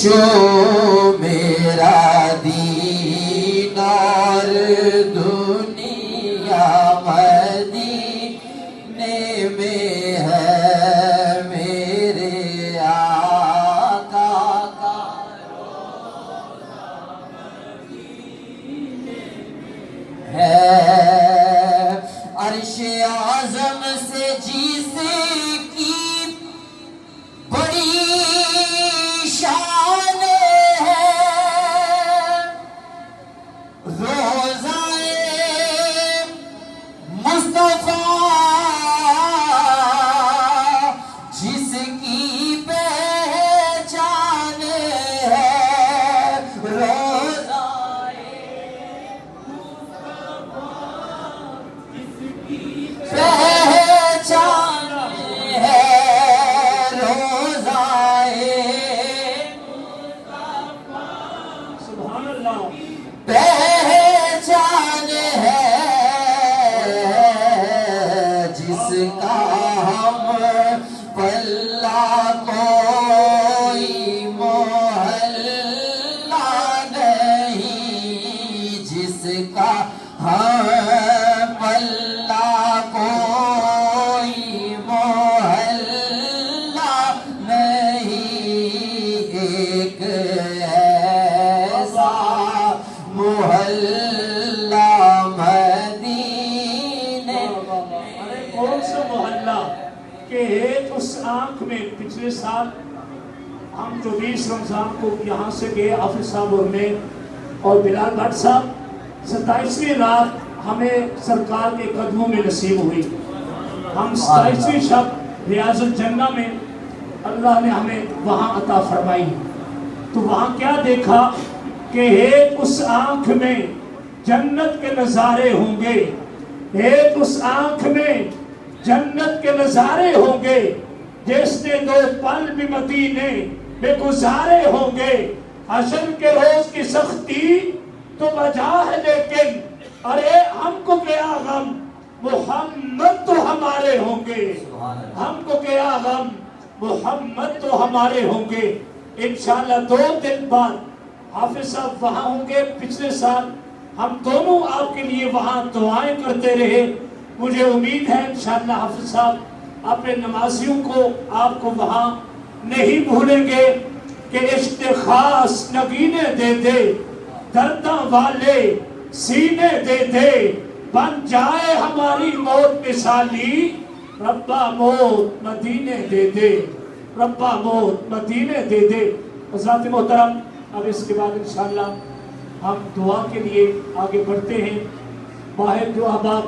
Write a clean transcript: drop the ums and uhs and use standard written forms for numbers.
شو میرا دین اور دنیا مدینے میں ہے، میرے آقا کا ہے، عرش اعظم سے جس کی بڑی شان ہے، روضۂ مصطفیٰ جس کی پہچان ہے، پہچان ہے، روضائے سبحان اللہ، پہچان ہے، جس کا ہم پلہ کوئی محلہ نہیں، جس کا ہم پلہ کوئی محلہ نہیں، ایک ایسا محلہ مدینے ارے کون سا محلہ کہ ایک اس آنکھ میں پچھلے سال ہم 24 رمضان کو یہاں سے گئے، حافظ صاحب اور میں اور بلال بھٹ صاحب، 27ویں رات ہمیں سرکار کے قدموں میں نصیب ہوئی، ہم 27ویں شب ریاض الجنہ میں اللہ نے ہمیں وہاں عطا فرمائی، تو وہاں کیا دیکھا کہ ایک اس آنکھ میں جنت کے نظارے ہوں گے، ایک اس آنکھ میں جنت کے نظارے ہوں گے، جس نے 2 پل بھی مدینے میں گزارے ہوں گے، حشر کے روز کی سختی تو بجا ہے لیکن ارے ہم کو کیا غم، محمد تو ہمارے ہوں گے، ہم کو کیا غم، محمد تو ہمارے ہوں گے۔ انشاءاللہ 2 دن بعد حافظ صاحب وہاں ہوں گے، پچھلے سال ہم دونوں آپ کے لیے وہاں دعائیں کرتے رہے، مجھے امید ہے انشاءاللہ حافظ صاحب اپنے نمازیوں کو آپ کو وہاں نہیں بھولیں گے کہ عشق خاص نگینے دے دے، درداں والے سینے دے دے، بن جائے ہماری موت مثالی، ربا موت مدینے دے دے، ربا موت مدینے دے دے۔ حضرات محترم، اب اس کے بعد انشاءاللہ ہم دعا کے لیے آگے بڑھتے ہیں۔ واحد جو احباب